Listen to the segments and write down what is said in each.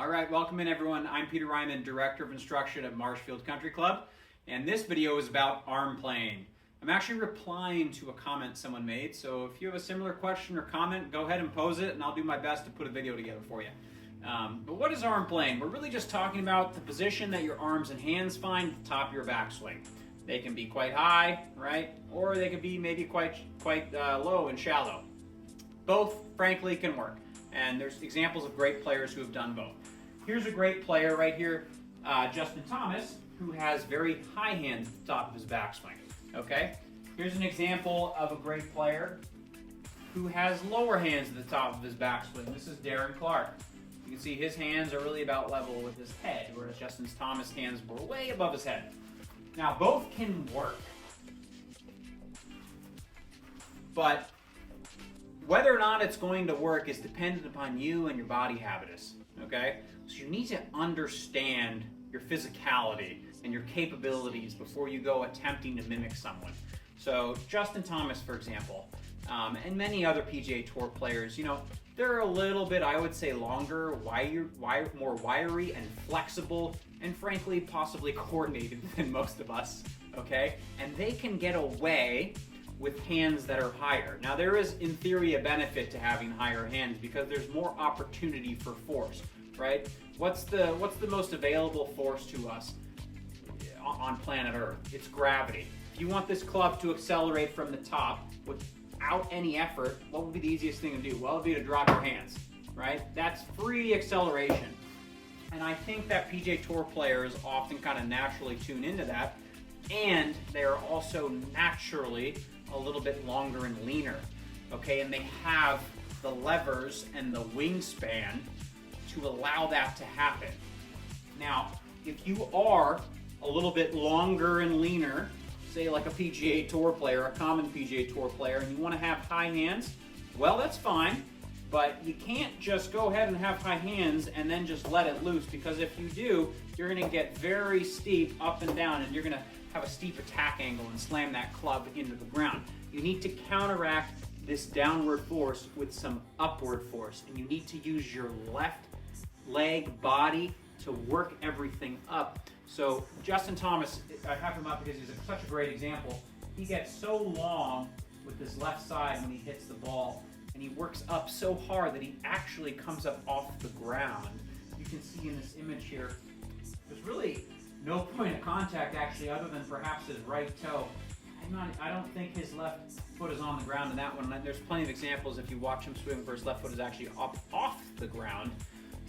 All right, welcome in everyone. I'm Peter Ryman, Director of Instruction at Marshfield Country Club, and this video is about arm playing. I'm actually replying to a comment someone made, so if you have a similar question or comment, go ahead and pose it, and I'll do my best to put a video together for you. But what is arm playing? We're really just talking about the position that your arms and hands find at the top of your backswing. They can be quite high, right? Or they can be maybe quite low and shallow. Both, frankly, can work. And there's examples of great players who have done both. Here's a great player right here, Justin Thomas, who has very high hands at the top of his backswing. Okay? Here's an example of a great player who has lower hands at the top of his backswing. This is Darren Clark. You can see his hands are really about level with his head, whereas Justin Thomas' hands were way above his head. Now, both can work, but whether or not it's going to work is dependent upon you and your body habitus, okay? So you need to understand your physicality and your capabilities before you go attempting to mimic someone. So Justin Thomas, for example, and many other PGA Tour players, you know, they're a little bit, I would say, longer, more wiry and flexible, and frankly, possibly coordinated than most of us, okay? And they can get away with hands that are higher. Now, there is, in theory, a benefit to having higher hands because there's more opportunity for force, right? What's the most available force to us on planet Earth? It's gravity. If you want this club to accelerate from the top without any effort, what would be the easiest thing to do? Well, it would be to drop your hands, right? That's free acceleration. And I think that PGA Tour players often kind of naturally tune into that, and they're also naturally a little bit longer and leaner, okay? And they have the levers and the wingspan to allow that to happen. Now, if you are a little bit longer and leaner, say like a PGA Tour player, a common PGA Tour player, and you want to have high hands, well, that's fine, but you can't just go ahead and have high hands and then just let it loose, because if you do, you're going to get very steep up and down, and you're going to have a steep attack angle and slam that club into the ground. You need to counteract this downward force with some upward force, and you need to use your left leg, body to work everything up. So Justin Thomas, I have him up because he's such a great example. He gets so long with his left side when he hits the ball, and he works up so hard that he actually comes up off the ground. You can see in this image here, there's really no point of contact actually other than perhaps his right toe. I don't think his left foot is on the ground in that one. There's plenty of examples if you watch him swing where his left foot is actually up off the ground.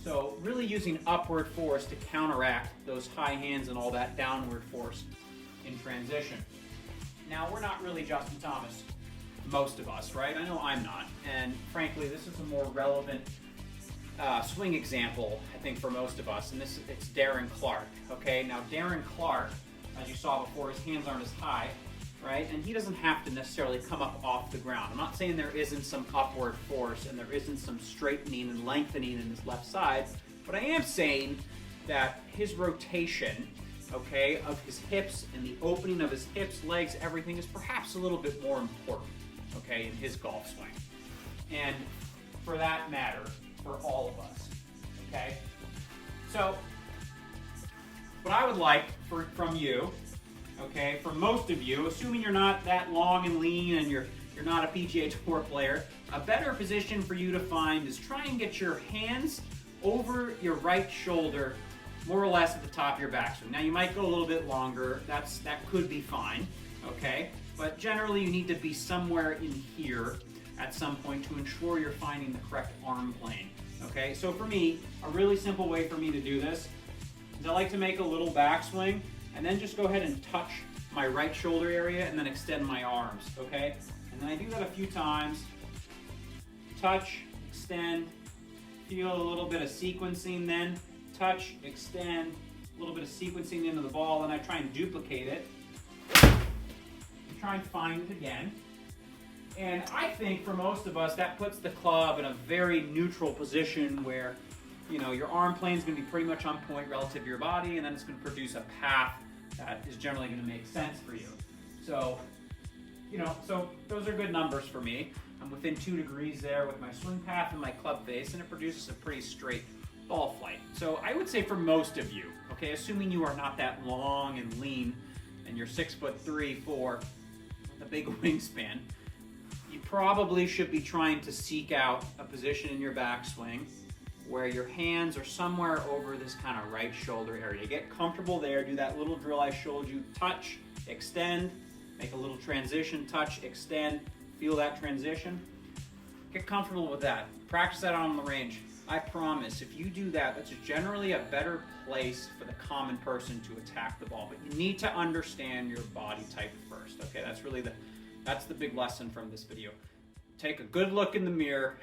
So really using upward force to counteract those high hands and all that downward force in transition. Now, we're not really Justin Thomas, most of us, right? I know I'm not. And frankly, this is a more relevant swing example, I think, for most of us, and it's Darren Clark, okay? Now, Darren Clark, as you saw before, his hands aren't as high, right? And he doesn't have to necessarily come up off the ground. I'm not saying there isn't some upward force and there isn't some straightening and lengthening in his left side, but I am saying that his rotation, okay, of his hips and the opening of his hips, legs, everything is perhaps a little bit more important, okay, in his golf swing. And for that matter, for all of us, okay? So, what I would like from you, okay, for most of you, assuming you're not that long and lean and you're not a PGA Tour player, a better position for you to find is try and get your hands over your right shoulder, more or less at the top of your backswing. Now, you might go a little bit longer. That could be fine, okay? But generally, you need to be somewhere in here at some point to ensure you're finding the correct arm plane, okay? So for me, a really simple way for me to do this is I like to make a little backswing and then just go ahead and touch my right shoulder area and then extend my arms, okay? And then I do that a few times. Touch, extend, feel a little bit of sequencing then. Touch, extend, a little bit of sequencing into the ball, and I try and duplicate it. And try and find it again. And I think for most of us, that puts the club in a very neutral position where, you know, your arm plane is going to be pretty much on point relative to your body, and then it's going to produce a path that is generally going to make sense for you. So, you know, so those are good numbers for me. I'm within 2 degrees there with my swing path and my club face, and it produces a pretty straight ball flight. So I would say for most of you, okay, assuming you are not that long and lean and you're 6'3", 4, with a big wingspan, you probably should be trying to seek out a position in your backswing where your hands are somewhere over this kind of right shoulder area. Get comfortable there, do that little drill I showed you, touch, extend, make a little transition, touch, extend, feel that transition. Get comfortable with that. Practice that on the range. I promise, if you do that, that's generally a better place for the common person to attack the ball. But you need to understand your body type first, okay? That's the big lesson from this video. Take a good look in the mirror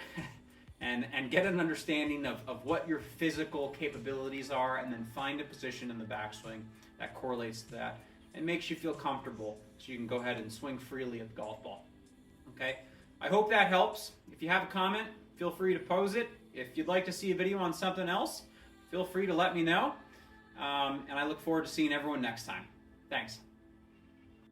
and get an understanding of what your physical capabilities are, and then find a position in the backswing that correlates to that and makes you feel comfortable so you can go ahead and swing freely at the golf ball, okay? I hope that helps. If you have a comment, feel free to pose it. If you'd like to see a video on something else, feel free to let me know. And I look forward to seeing everyone next time. Thanks.